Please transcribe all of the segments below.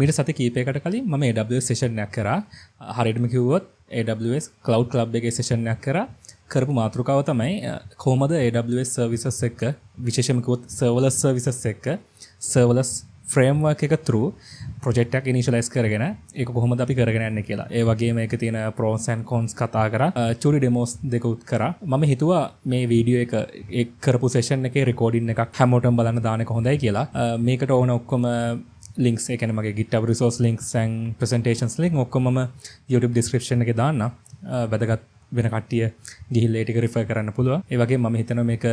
මීට සති කීපයකට කලින් මම AWS session එකක් කරා. හරියටම කිව්වොත් AWS Cloud Club එකේ session එකක් කරා. කරපු මාතෘකාව තමයි කොහොමද AWS services එක විශේෂයෙන්ම කිව්වොත් serverless services එක serverless framework එක through project එකක් initialize කරගෙන ඒක කොහොමද අපි කරගෙන යන්නේ කියලා. ඒ වගේම ඒකේ තියෙන pros and cons කතා කරා. චූරි demos දෙකකුත් කරා. මම හිතුවා මේ වීඩියෝ එක ඒ කරපු session එකේ recording එකක් හැමෝටම බලන්න දාන එක හොඳයි කියලා. මේකට ඕන ඔක්කොම links ඒ කියන්නේ මගේ GitHub resource links and presentations link ඔක්කොම මම YouTube description එකේ දාන්න. වැදගත් වෙන කට්ටිය ගිහිල්ලා ඒ ටික රිෆර් කරන්න පුළුවන්. ඒ වගේම මම හිතනවා මේක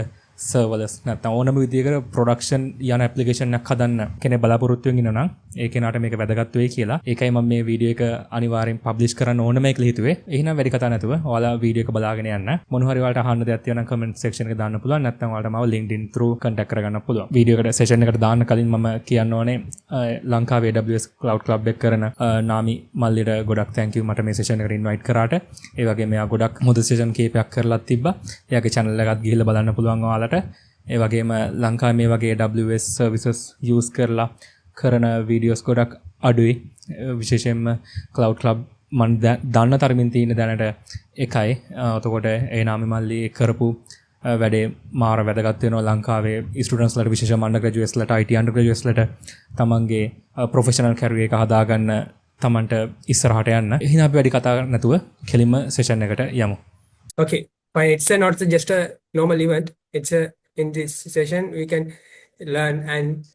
serverless නැත්නම් ඕනම විදියකට production යන application එකක් හදන්න කෙනෙක් බලාපොරොත්තු වෙන ඉන්නවා නම් ඒ කෙනාට මේක වැදගත් වෙයි කියලා. ඒකයි මම මේ වීඩියෝ එක අනිවාර්යෙන් publish කරන්න ඕනම කියලා හිතුවේ. එහෙනම් වැඩි කතා නැතුව ඔයාලා වීඩියෝ එක බලාගෙන යන්න. මොන හරි ඔයාලට අහන්න දෙයක් තියෙනවා නම් comment section එකේ දාන්න පුළුවන්. නැත්නම් ඔයාලට මාව LinkedIn through contact කරගන්න පුළුවන්. වීඩියෝ එකට session එකට දාන්න කලින් මම කියන්න ඕනේ ලංකාවේ AWS Cloud Club එක කරන Nami මල්ලිට ගොඩක් thank you මට මේ session එකට invite කරාට. ඒ වගේම එයා ගොඩක් හොඳ session කීපයක් කරලා තිබ්බා. එයාගේ channel එකත් ගිහිල්ලා බලන්න පුළුවන් ඔයාලට. ඒ වගේම ලංකාවේ මේ වගේ AWS services use කරලා කරන videos ගොඩක් අඩුයි. විශේෂයෙන්ම Cloud Club මම දන්න තරමින් තියෙන දැනට එකයි. එතකොට ඒ නාමි මල්ලි කරපු වැඩේ මාර වැදගත් වෙනවා ලංකාවේ ස්ටුඩන්ට්ස් ලට විශේෂයෙන්ම undergraduates ලට IT undergraduates ලට තමන්ගේ professional career එක හදාගන්න තමන්ට ඉස්සරහට යන්න. එහෙනම් අපි වැඩි කතා නැතුව කෙලින්ම session එකට යමු. Okay, fine. It's not just a normal event. It's a in this session we can learn and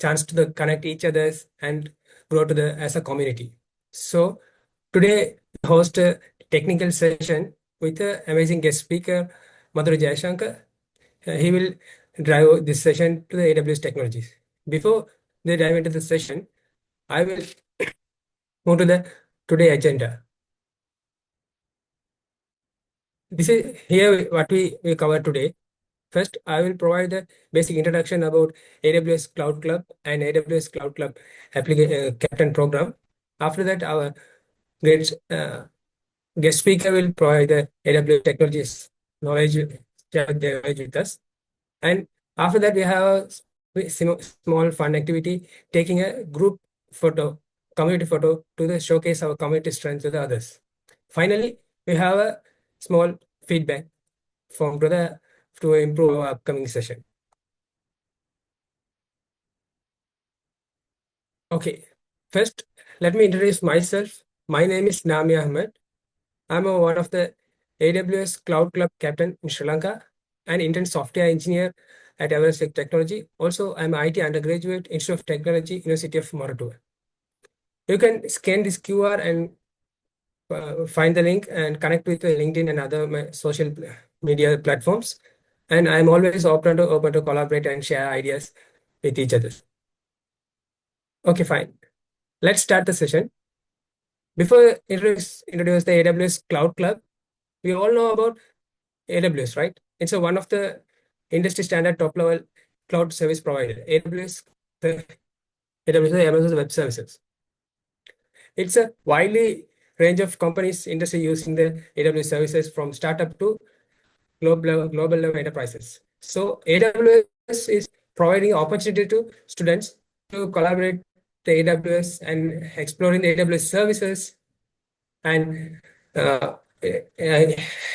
chance to connect each others and grow to the as a community. So today we host a technical session with an amazing guest speaker, Madhura Jayashanka. He will drive this session to the AWS technologies. Before they dive into the session, I will move to the today agenda. This is here what we cover today. First, I will provide the basic introduction about AWS Cloud Club and AWS Cloud Club Captain program. After that, our great guest speaker will provide the AWS technologies knowledge, share their knowledge with us. And after that, we have a small fun activity, taking a group photo, community photo to showcase our community strength to the others. Finally, we have a small feedback to improve our upcoming session. Okay, first, let me introduce myself. My name is Nami Ahmed. I'm one of the AWS Cloud Club captain in Sri Lanka and intern software engineer at AWS Technology. Also, I'm an IT undergraduate, Institute of Technology, University of Madhura. You can scan this QR and find the link and connect with LinkedIn and other social media platforms. And I'm always open to collaborate and share ideas with each other. Okay, fine. Let's start the session. Before introduce the AWS Cloud Club, we all know about AWS, right? It's one of the industry standard top level cloud service provider. AWS Amazon Web Services. It's a widely range of companies industry using the AWS services from startup to global level enterprises. So AWS is providing opportunity to students to collaborate the AWS and exploring the AWS services and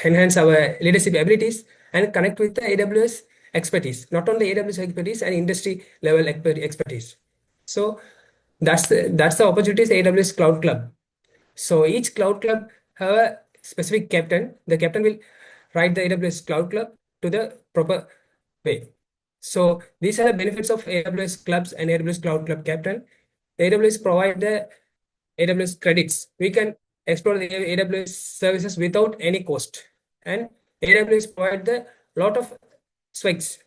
enhance our leadership abilities and connect with the AWS expertise, not only AWS expertise and industry level expertise. So that's the opportunities AWS Cloud Club. So each Cloud Club have a specific captain. The captain will write the AWS Cloud Club to the proper way. So these are the benefits of AWS clubs and AWS Cloud Club captain. AWS provide the AWS credits. We can explore the AWS services without any cost. And AWS provide the lot of swags.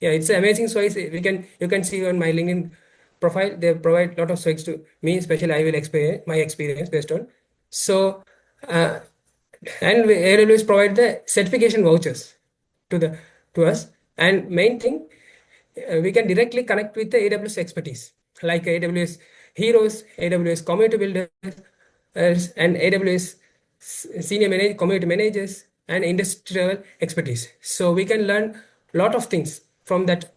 Yeah, it's amazing swags. You can see on my LinkedIn profile, they provide a lot of swags to me, especially I will explain my experience based on. So, and AWS provide the certification vouchers to us. And main thing, we can directly connect with the AWS expertise, like AWS heroes, AWS community builders, and AWS senior community managers, and industrial expertise. So we can learn a lot of things from that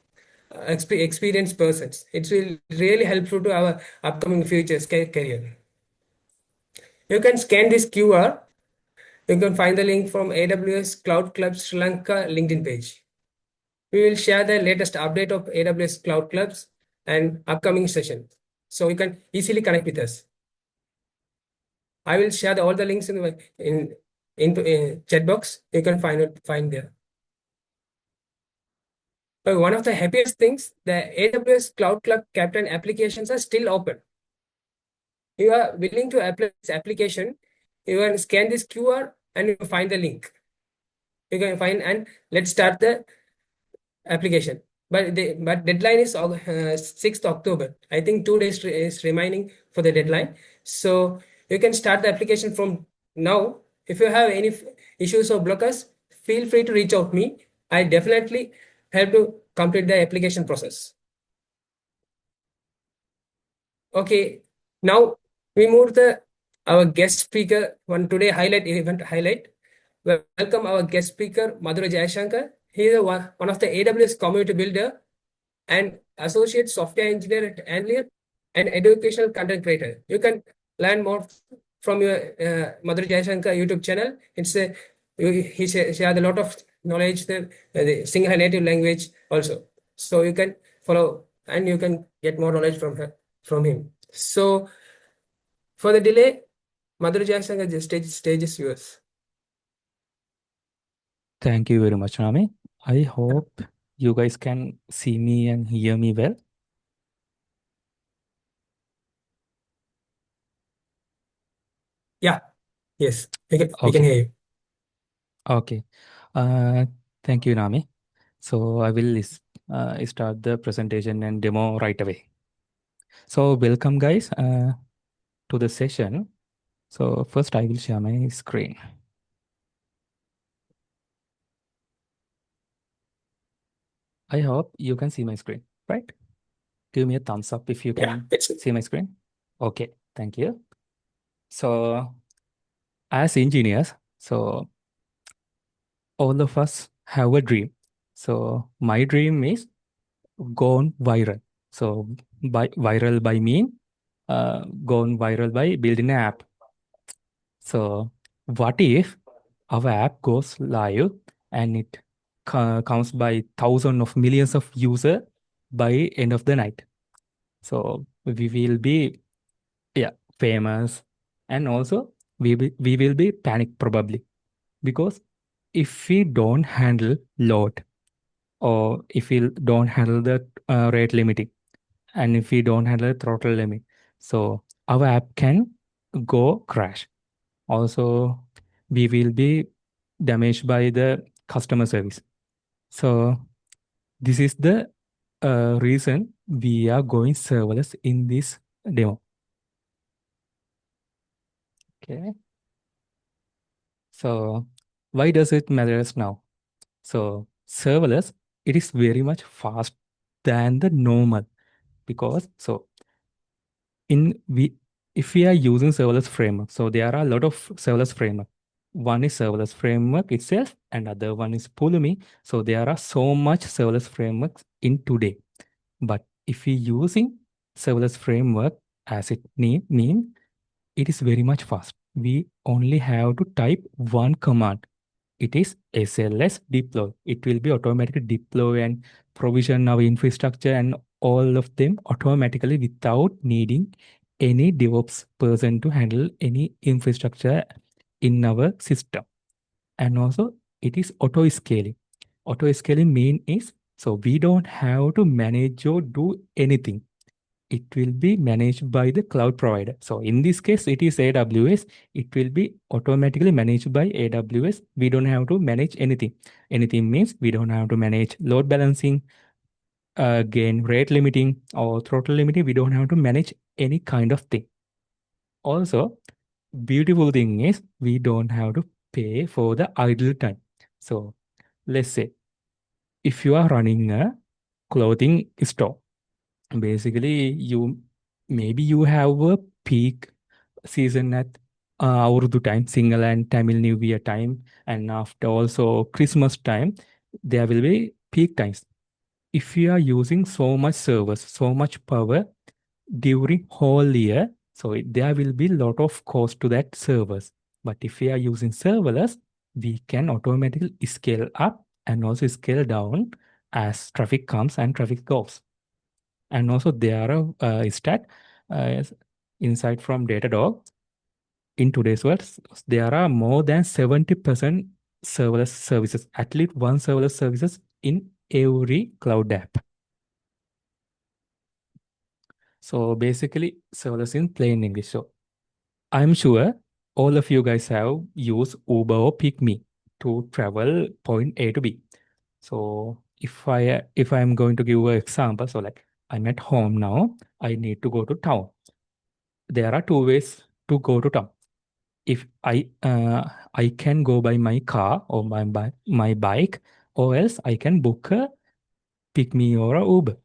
experienced persons. It will really helpful to our upcoming futures career. You can scan this QR. You can find the link from AWS Cloud Club Sri Lanka LinkedIn page. We will share the latest update of AWS Cloud Clubs and upcoming sessions. So you can easily connect with us. I will share all the links in chat box. You can find there. But one of the happiest things, the AWS Cloud Club Captain applications are still open. You are willing to apply this application, you can scan this QR and you find the link. You can find and let's start the application. But deadline is 6th October. I think 2 days is remaining for the deadline. So you can start the application from now. If you have any issues or blockers, feel free to reach out me. I definitely help to complete the application process. Okay, now we move the our guest speaker one today event highlight. Welcome our guest speaker Madhura Jayashanka. He is one of the AWS community builder and associate software engineer at Anlier and educational content creator. You can learn more from your Madhura Jayashanka YouTube channel. He shares a lot of knowledge, the single native language also. So you can follow and you can get more knowledge from him. So for the delay, Madhura Jayashanka, the stage is yours. Thank you very much, Nami. I hope you guys can see me and hear me well. Yeah, yes, we can Okay. hear you. Okay. Uh, Thank you, Nami. So I will start the presentation and demo right away. So welcome, guys, to the session. So first I will share my screen. I hope you can see my screen, right? Give me a thumbs up if you Yeah, can it's see my screen. Okay, thank you. So as engineers, so all of us have a dream. So my dream is gone viral. So by viral by mean gone viral by building an app. So what if our app goes live and it counts by thousands of millions of users by end of the night? So we will be famous, and also we will be panic probably, because if we don't handle load, or if we don't handle the rate limiting, and if we don't handle the throttle limit, so our app can go crash. Also, we will be damaged by the customer service. So this is the reason we are going serverless in this demo. Okay. So why does it matters now? So serverless, it is very much fast than the normal, because so in we if we are using serverless framework, so there are a lot of serverless framework. One is serverless framework itself, and other one is Pulumi. So there are so much serverless frameworks in today. But if we using serverless framework as it name, it is very much fast. We only have to type one command. It is SLS deploy. It will be automatically deploy and provision our infrastructure and all of them automatically without needing any DevOps person to handle any infrastructure in our system. And also it is auto scaling. Auto scaling mean is, so we don't have to manage or do anything. It will be managed by the cloud provider. So in this case, it is AWS. It will be automatically managed by AWS. We don't have to manage anything. Anything means we don't have to manage load balancing, gain rate limiting, or throttle limiting. We don't have to manage any kind of thing. Also, beautiful thing is we don't have to pay for the idle time. So let's say if you are running a clothing store, basically you have a peak season at Urdu time, Sinhala and Tamil New Year time, and after also Christmas time, there will be peak times. if you are using so much servers, so much power during whole year, so there will be lot of cost to that servers. But if we are using serverless, we can automatically scale up and also scale down as traffic comes and traffic goes. And also there are stat insight from Datadog. In today's world, there are more than 70% serverless services, at least one serverless services in every cloud app. So basically, serverless in plain English. So I'm sure all of you guys have used Uber or PickMe to travel point A to B. So if I'm going to give an example, so like I'm at home now, I need to go to town. There are two ways to go to town. If I can go by my car or my bike, or else I can book a PickMe or a Uber.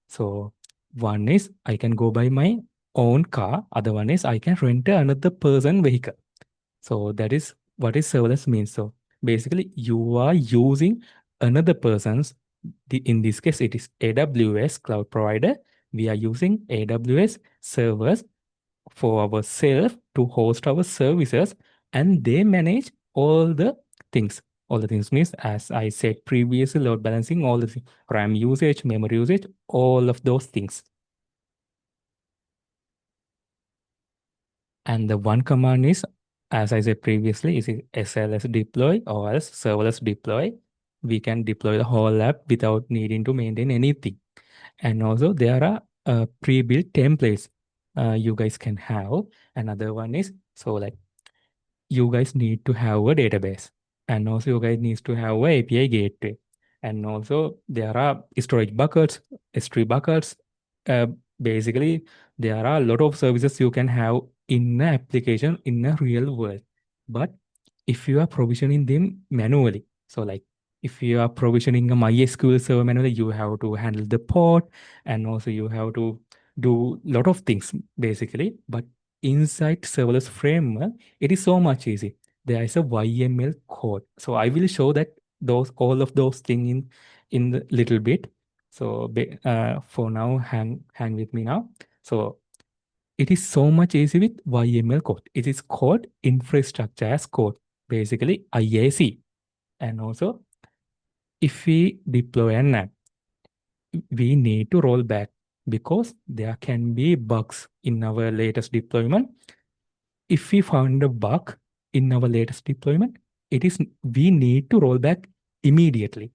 So one is I can go by my own car. Other one is I can rent another person vehicle. So that is what is serverless means. So basically, you are using another person's. In this case, it is AWS cloud provider. We are using AWS servers for ourselves to host our services, and they manage all the things. All the things means, as I said previously, load balancing, all the RAM usage, memory usage, all of those things. And the one command is, as I said previously, is SLS deploy or else serverless deploy. We can deploy the whole app without needing to maintain anything. And also there are pre-built templates you guys can have. Another one is, so like you guys need to have a database, and also you guys needs to have a API gateway, and also there are storage buckets, S3 buckets. Uh, Basically, there are a lot of services you can have in an application in a real world. But if you are provisioning them manually, so like if you are provisioning a MySQL server manually, you have to handle the port, and also you have to do lot of things basically. But inside serverless framework, it is so much easy. There is a YML code. So I will show that those all of those things in the little bit. So for now, hang with me now. So it is so much easy with YML code. It is called infrastructure as code, basically IAC. And also, if we deploy an app, we need to roll back because there can be bugs in our latest deployment. If we found a bug in our latest deployment, it is we need to roll back immediately.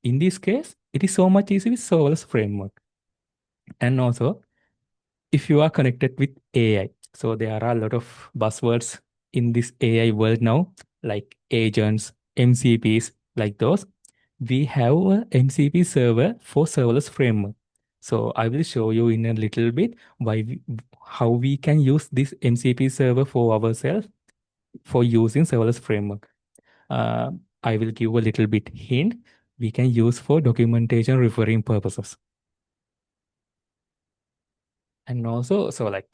In this case, it is so much easy with serverless framework. And also, if you are connected with AI, so there are a lot of buzzwords in this AI world now, like agents, MCPs, like those. We have a MCP server for serverless framework. So I will show you in a little bit how we can use this MCP server for ourselves for using serverless framework. Uh, I will give a little bit hint. We can use for documentation referring purposes. And also, so like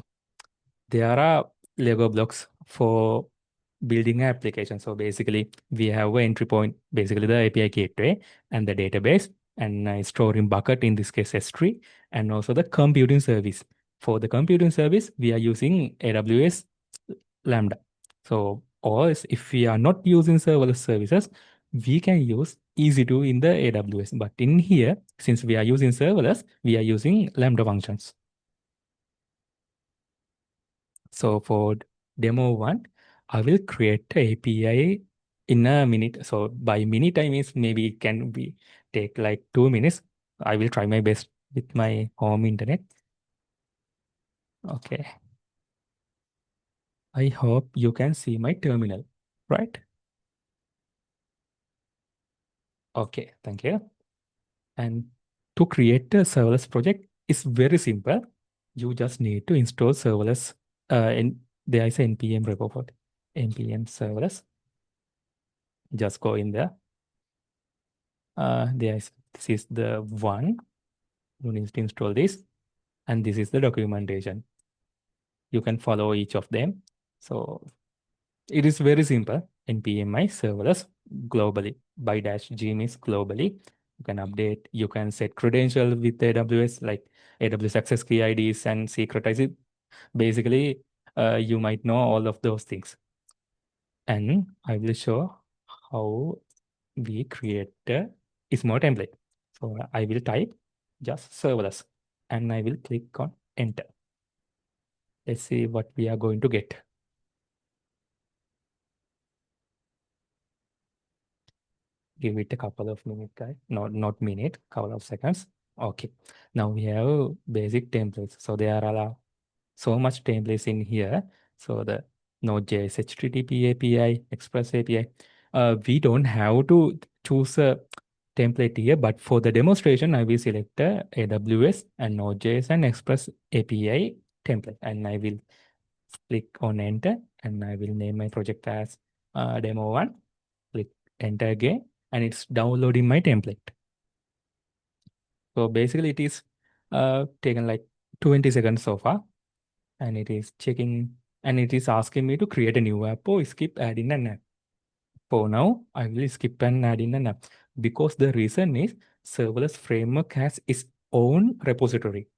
there are Lego blocks for building an application. So basically, we have an entry point, basically the API gateway and the database, and storing bucket, in this case S3, and also the computing service. For the computing service, we are using AWS Lambda. So, or if we are not using serverless services, we can use EC2 in the AWS. But in here, since we are using serverless, we are using Lambda functions. So for demo one, I will create a API in a minute. So by minute, I means maybe it can be take like 2 minutes. I will try my best with my home internet. Okay. I hope you can see my terminal, right? Okay, thank you. And to create a serverless project is very simple. You just need to install serverless. And there is an npm repo for npm serverless. Just go in there. This is the one. You need to install this, and this is the documentation. You can follow each of them. So it is very simple. npmi serverless globally by dash g means globally. You can update, you can set credentials with AWS, like AWS access key IDs and secret IDs. Basically, you might know all of those things. And I will show how we create a small template. So I will type just serverless and I will click on enter. Let's see what we are going to get. Give it a couple of minutes, guys. Not minute, couple of seconds. Okay. Now we have basic templates. So there are so much templates in here. So the Node.js HTTP API, Express API. We don't have to choose a template here, but for the demonstration, I will select the AWS and Node.js and Express API template, and I will click on enter, and I will name my project as demo1. Click enter again, and it's downloading my template. So basically, it is taken like 20 seconds so far, and it is checking, and it is asking me to create a new app or skip adding an app. For now, I will skip and add in an app because the reason is serverless framework has its own repository.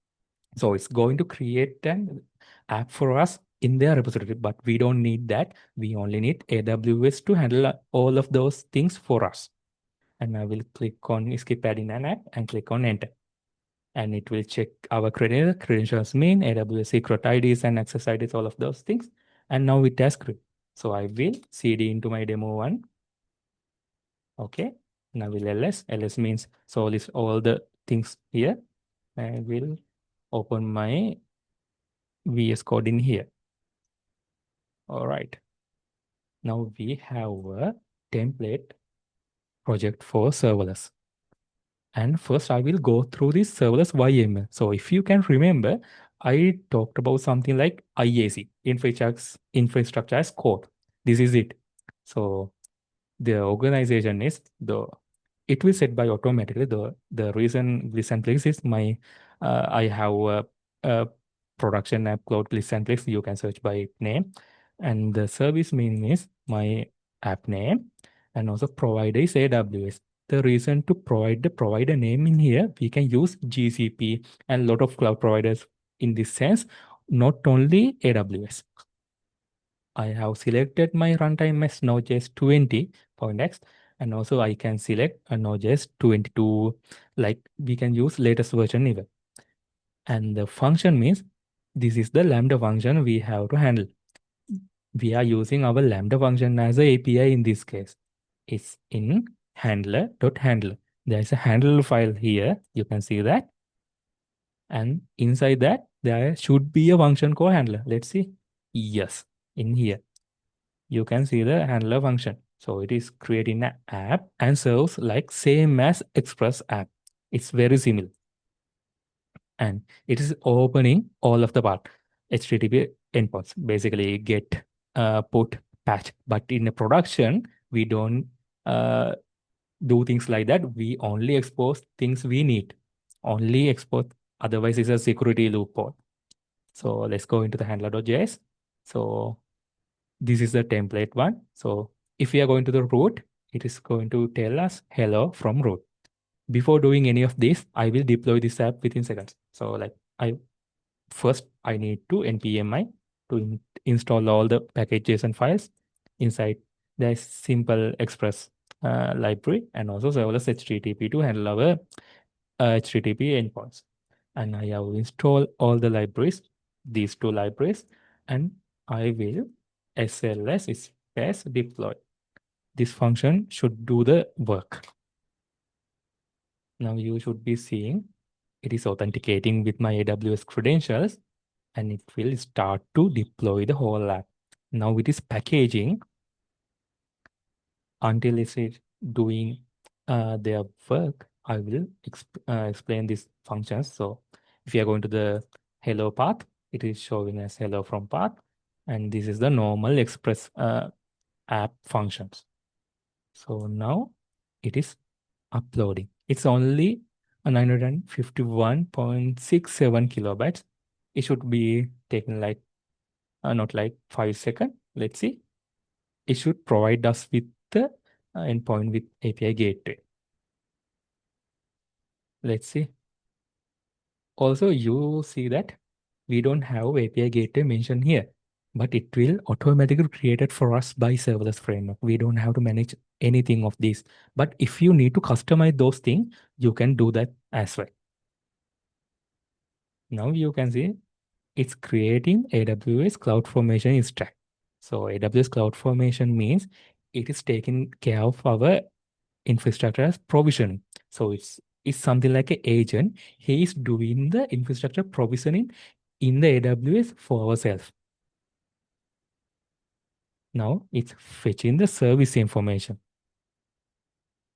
So it's going to create an app for us in their repository, but we don't need that. We only need AWS to handle all of those things for us. And I will click on skip adding an app and click on enter. And it will check our credentials mean, AWS secret IDs and access IDs, all of those things. And now it has created. So I will cd into my demo1. Okay. Now will ls. ls means so list all the things here. I will open my VS Code in here. All right. Now we have a template project for serverless. And first I will go through this serverless YML. So if you can remember, I talked about something like IAC, infrastructure as code. This is it. So the organization is it will set by automatically. The reason list and place is my I have a production app cloud list and place. You can search by name, and the service name is my app name, and also provider is AWS. The reason to provide the provider name in here, we can use GCP and a lot of cloud providers in this sense, not only AWS. I have selected my runtime as Node.js 20.x, and also I can select a Node.js 22, like we can use latest version even. And the function means this is the Lambda function we have to handle. We are using our Lambda function as a API in this case. It's in handler.handler. There's a handle file here. You can see that. And inside that, there should be a function called handler. Let's see. Yes, in here you can see the handler function. So it is creating an app and serves like same as Express app. It's very similar. And it is opening all of the part. HTTP endpoints, basically get, put, patch. But in a production, we don't do things like that. We only expose things we need. Only export. Otherwise, it's a security loophole. So let's go into the handler.js. So this is the template one. So if we are going to the root, it is going to tell us hello from root. Before doing any of this, I will deploy this app within seconds. So like I need to npmi to install all the package.json files. Inside there's simple express library and also serverless HTTP to handle our HTTP endpoints. And I have installed all the libraries, these two libraries, and I will SLS space deploy. This function should do the work. Now you should be seeing it is authenticating with my AWS credentials, and it will start to deploy the whole app. Now it is packaging until it's doing their work. I will explain these functions. So if you are going to the hello path, it is showing as hello from path. And this is the normal Express app functions. So now it is uploading. It's only 951.67 kilobytes. It should be taken like, not like 5 seconds. Let's see. It should provide us with the endpoint with API gateway. let's see. Also, you see that we don't have API gateway mentioned here, but it will automatically created for us by serverless framework. We don't have to manage anything of these. But if you need to customize those things, you can do that as well. Now you can see it's creating AWS CloudFormation stack. So AWS CloudFormation means it is taking care of our infrastructure as provisioning. So it's something like an agent. He is doing the infrastructure provisioning in the AWS for ourselves. Now it's fetching the service information.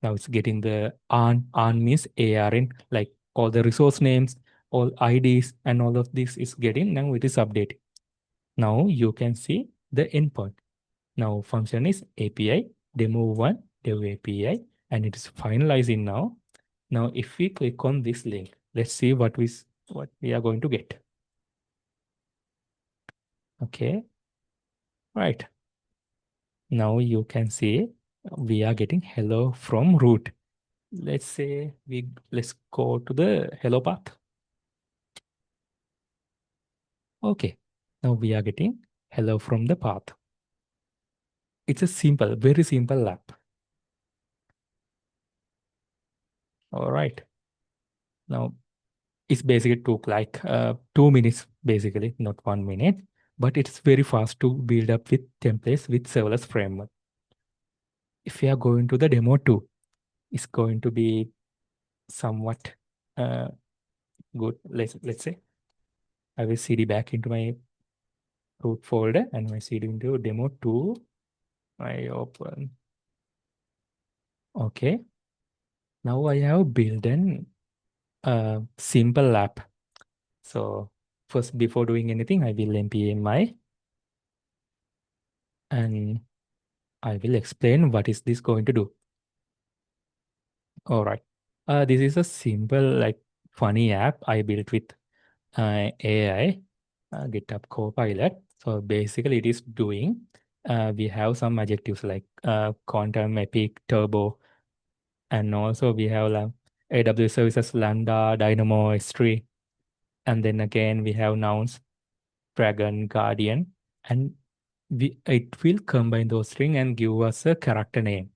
Now it's getting the ARN means ARN, like all the resource names, all IDs, and all of this is getting. Now it is updating. Now you can see the endpoint. Now function is API demo1 dev API, and it is finalizing now. Now if we click on this link, let's see what we are going to get. Okay, right. Now you can see we are getting hello from root. Let's say let's go to the hello path. Okay, now we are getting hello from the path. It's a simple, very simple app. All right. Now it's basically took like 2 minutes, basically, not 1 minute, but it's very fast to build up with templates with serverless framework. If we are going to the demo 2, it's going to be somewhat uh, good. Let's say I will cd back into my root folder and I cd into demo 2. I open. Okay. Now I have built an simple app. So first, before doing anything, I will npm my, and I will explain what is this going to do. All right. This is a simple, like funny app I built with AI, GitHub Copilot. So basically, it is doing. We have some adjectives like quantum, epic, turbo, and also we have AWS services, Lambda, Dynamo, S3, and then again we have nouns, dragon, guardian, and it will combine those string and give us a character name.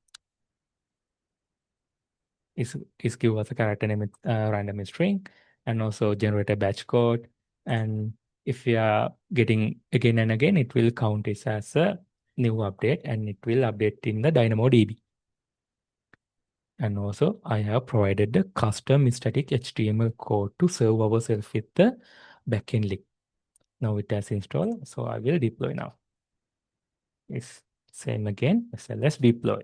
Is give us a character name with random string, and also generate a batch code. And if we are getting again and again, it will count it as a new update, and it will update in the DynamoDB. And also I have provided the custom static HTML code to serve ourselves with the backend link. Now it has installed, so I will deploy now. It's same again, so let's deploy.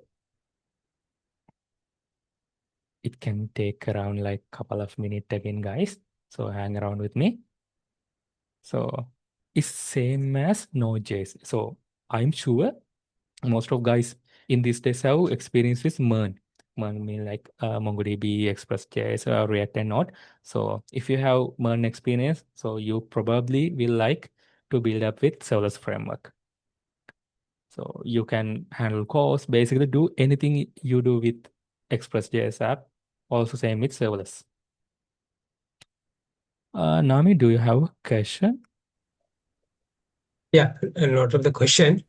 It can take around like couple of minutes again, guys. So hang around with me. So it's same as Node.js. So I'm sure most of guys in these days have experience with MERN. MERN mean like MongoDB, Express.js, React and Node. So if you have MERN experience, so you probably will like to build up with serverless framework. So you can handle calls, basically do anything you do with Express.js app. Also same with serverless. Nami, do you have a question? Yeah, a lot of the question.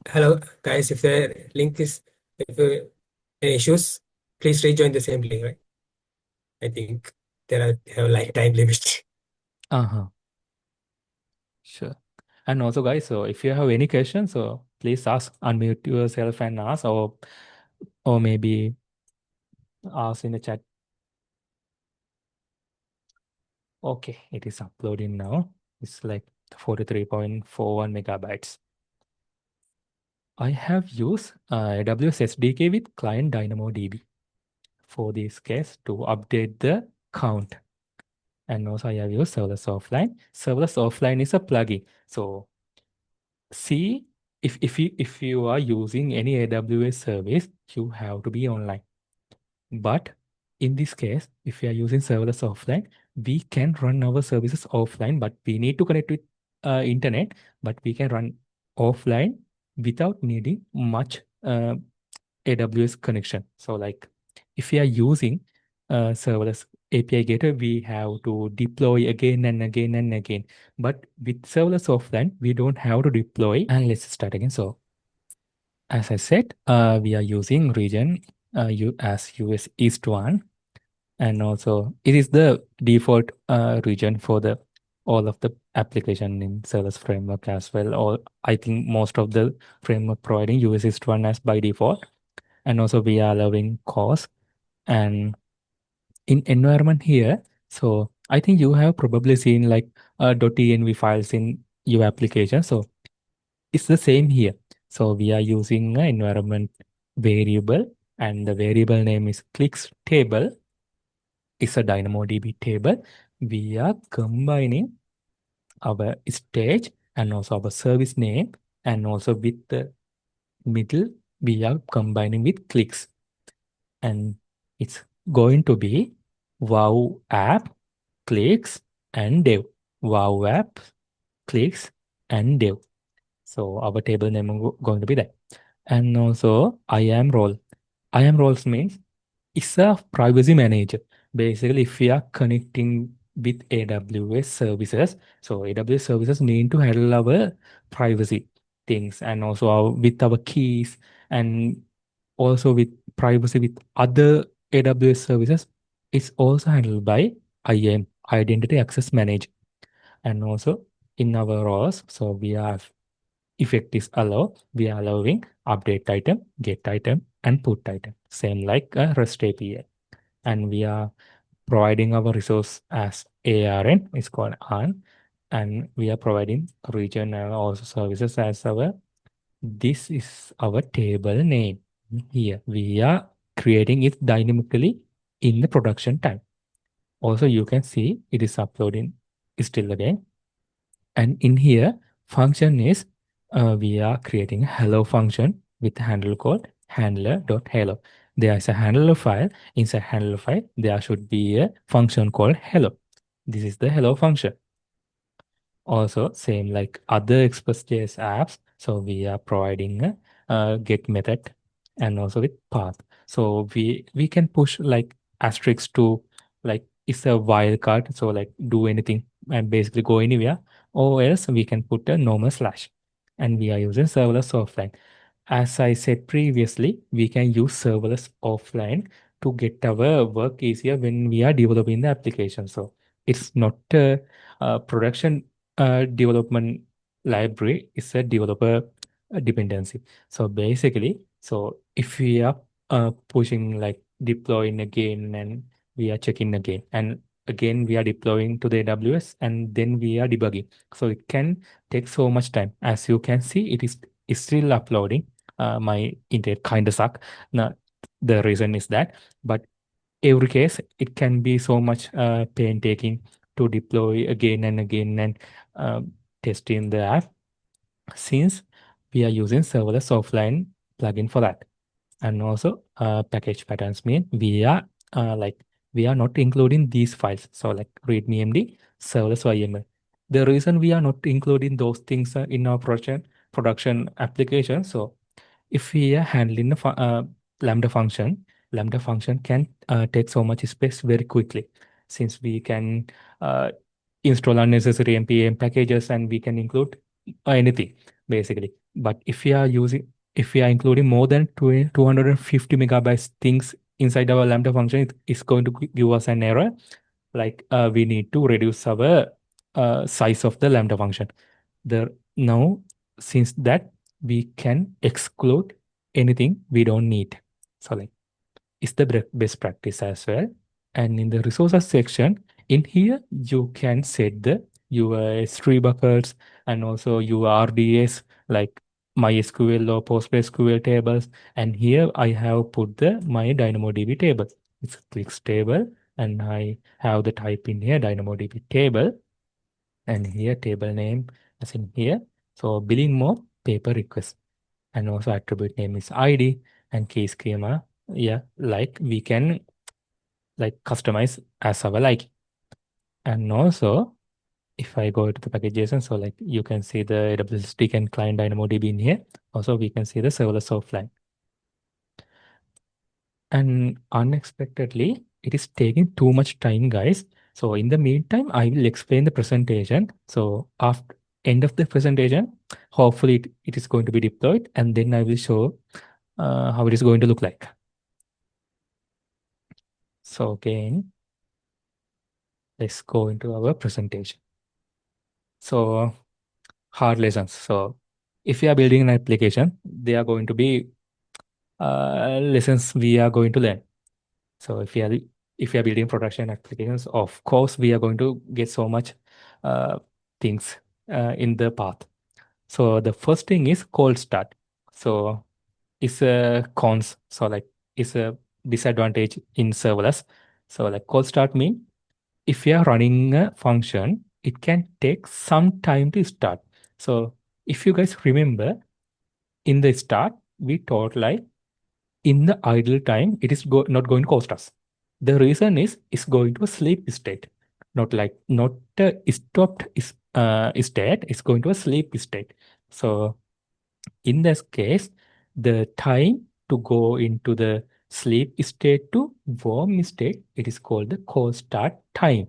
Hello, guys. If the link is, if any issues, please rejoin the same link, right? I think there are have like time limit. Uh-huh. Sure. And also, guys, so if you have any questions, so please ask, unmute yourself and ask, or maybe ask in the chat. Okay, it is uploading now. It's like 43.41 megabytes. I have used AWS SDK with client DynamoDB for this case to update the count. And also I have used Serverless Offline. Serverless Offline is a plugin. So see, if you are using any AWS service, you have to be online. But in this case, if we are using serverless offline, we can run our services offline, but we need to connect with internet, but we can run offline without needing much AWS connection. So like if we are using serverless API gateway, we have to deploy again and again and again. But with serverless offline, we don't have to deploy. And let's start again. So as I said, we are using region as US East 1. And also it is the default region for the all of the application in serverless framework as well. Or I think most of the framework providing US East 1 as by default. And also we are allowing cause and in environment here. So I think you have probably seen like .env files in your application. So it's the same here. So we are using an environment variable and the variable name is clicks table. It's a DynamoDB table. We are combining our stage and also our service name and also with the middle we are combining with clicks and it's going to be wow app clicks and dev. Wow app clicks and dev. So our table name going to be that. And also IAM role. IAM roles means it's a privacy manager. Basically, if we are connecting with AWS services, so AWS services need to handle our privacy things and also with our keys and also with privacy with other AWS services. It's also handled by IAM, Identity Access Manager. And also in our roles, so we are effect is allow, we are allowing update item, get item, and put item. Same like a REST API. And we are providing our resource as ARN, it's called ARN, and we are providing region and also services as our, this is our table name. Here, we are creating it dynamically in the production time. Also, you can see it is uploading still again. And in here, function is we are creating a hello function with handle called handler.hello. There is a handler file. Inside handler file, there should be a function called hello. This is the hello function. Also, same like other Express.js apps. So we are providing a get method and also with path. So we can push like asterisk to like it's a wildcard. So like do anything and basically go anywhere. Or else we can put a normal slash. And we are using serverless offline. As I said previously, we can use serverless offline to get our work easier when we are developing the application. So it's not a production development library, is a developer dependency. So basically, so if we are pushing like deploying again and we are checking again and again we are deploying to the AWS and then we are debugging. So it can take so much time. As you can see, it's still uploading. My internet kind of suck. Now, the reason is that, but every case it can be so much painstaking to deploy again and again and test in the app since we are using serverless offline plugin for that. And also package patterns mean we are not including these files. So like readme.md, serverless.yml. The reason we are not including those things in our production application. So if we are handling a Lambda function, Lambda function can take so much space very quickly since we can uh, install unnecessary npm packages and we can include anything basically. But if we are including more than 250 megabytes things inside our Lambda function, it's going to give us an error. Like we need to reduce our size of the Lambda function. The now since that we can exclude anything we don't need. So like it's the best practice as well. And in the resources section, in here you can set the your S3 buckets and also your RDS like MySQL or PostgreSQL tables. And here I have put the my DynamoDB table. It's a clicks table and I have the type in here DynamoDB table and here table name as in here. So billing mode paper request and also attribute name is ID and key schema. Yeah, like we can like customize as our like. And also if I go to the package JSON, so like you can see the AWS stick and client DynamoDB in here. Also we can see the serverless offline. And unexpectedly, it is taking too much time, guys. So in the meantime, I will explain the presentation. So after end of the presentation, hopefully it is going to be deployed, and then I will show how it is going to look like. So again, let's go into our presentation. So hard lessons. So if you are building an application, there are going to be lessons we are going to learn. So if you are building production applications, of course we are going to get so much things in the path. So the first thing is cold start. So it's a cons. So like it's a disadvantage in serverless. So like cold start mean if you are running a function, it can take some time to start. So if you guys remember, in the start, we thought like in the idle time, it is not going to cost us. The reason is it's going to a sleep state, not a stopped state. It's going to a sleep state. So in this case, the time to go into the sleep state to warm state, it is called the cold start time.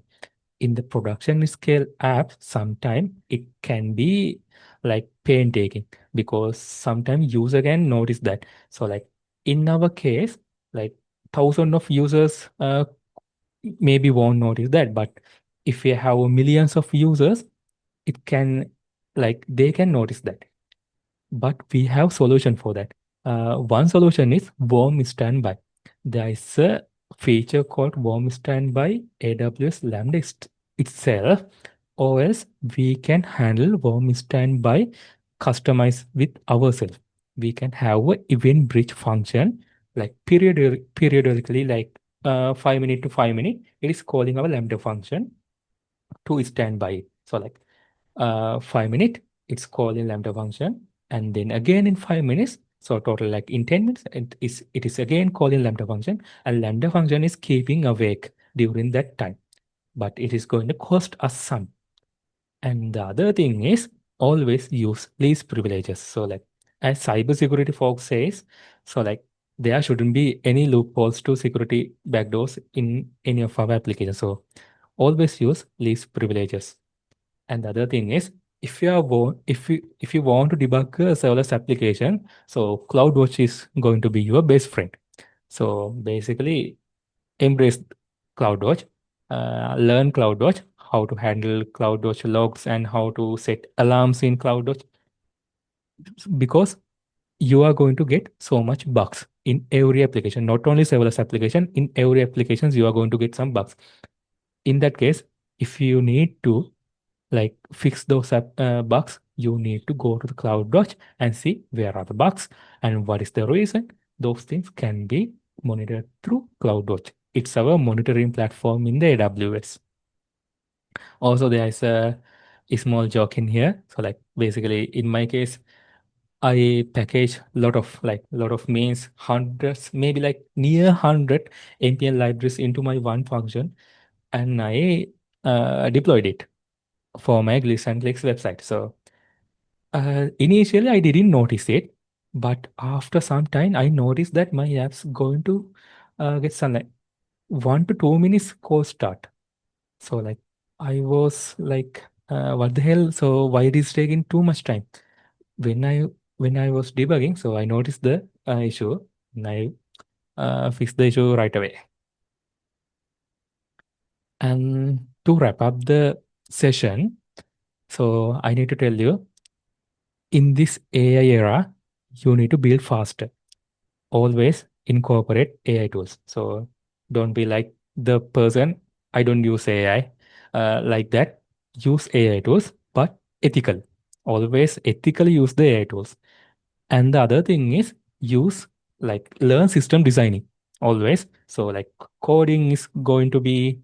In the production scale apps, sometimes it can be like painstaking because sometimes user can notice that. So like in our case, like thousands of users maybe won't notice that, but if we have millions of users, it can like they can notice that. But we have solution for that. One solution is warm standby. There is a feature called warm standby AWS Lambda itself, or else we can handle warm standby customized with ourselves. We can have a event bridge function like periodically, like 5 minutes to 5 minutes. It is calling our Lambda function to standby. So like 5 minutes, it's calling Lambda function, and then again in 5 minutes. So total like in 10 minutes, it is again calling Lambda function, and Lambda function is keeping awake during that time. But it is going to cost us some. And the other thing is always use least privileges. So like as cybersecurity folks says, so like there shouldn't be any loopholes to security backdoors in any of our applications. So always use least privileges. And the other thing is, if you want to debug a serverless application, so CloudWatch is going to be your best friend. So basically, embrace CloudWatch, learn CloudWatch, how to handle CloudWatch logs and how to set alarms in CloudWatch, because you are going to get so much bugs in every application, not only serverless application. In every applications, you are going to get some bugs. In that case, if you need to like fix those bugs, you need to go to the CloudWatch and see where are the bugs and what is the reason. Those things can be monitored through CloudWatch. It's our monitoring platform in the AWS. Also, there is a small joke in here. So like basically in my case, I package lot of means hundreds, maybe like near 100 npm libraries into my one function, and I deployed it for my Glitz and Clicks website. So initially I didn't notice it, but after some time I noticed that my app's going to get some like 1 to 2 minutes cold start. So like I was like, what the hell? So why it is taking too much time? When I was debugging, so I noticed the issue and I fixed the issue right away. And to wrap up the session, so I need to tell you, in this AI era, you need to build faster. Always incorporate AI tools. So don't be like the person, I don't use AI like that. Use AI tools, but ethical. Always ethically use the AI tools. And the other thing is use like learn system designing always. So like coding is going to be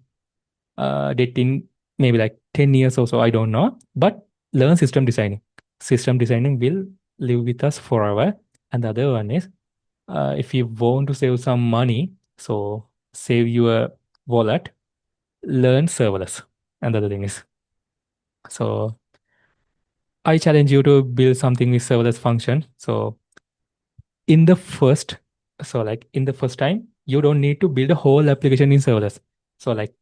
dead in maybe like 10 years or so, I don't know. But learn system designing. System designing will live with us forever. And the other one is if you want to save some money, so save your wallet, learn serverless. And the other thing is, so I challenge you to build something with serverless function. So in the first, so like in the first time, you don't need to build a whole application in serverless. So like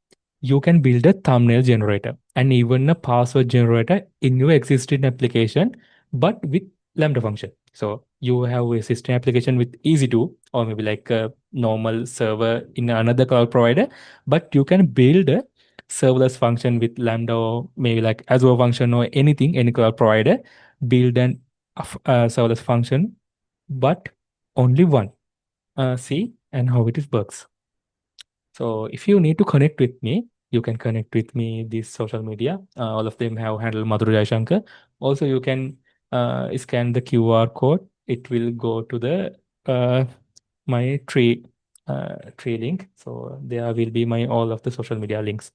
you can build a thumbnail generator and even a password generator in your existing application, but with Lambda function. So you have a system application with EC2 or maybe like a normal server in another cloud provider, but you can build a serverless function with Lambda or maybe like Azure function or anything, any cloud provider, build an serverless function, but only one. See and how it is works. So if you need to connect with me, you can connect with me this social media. All of them have handle Madhura Jayashanka. Also, you can scan the QR code. It will go to the my tree link. So there will be my all of the social media links.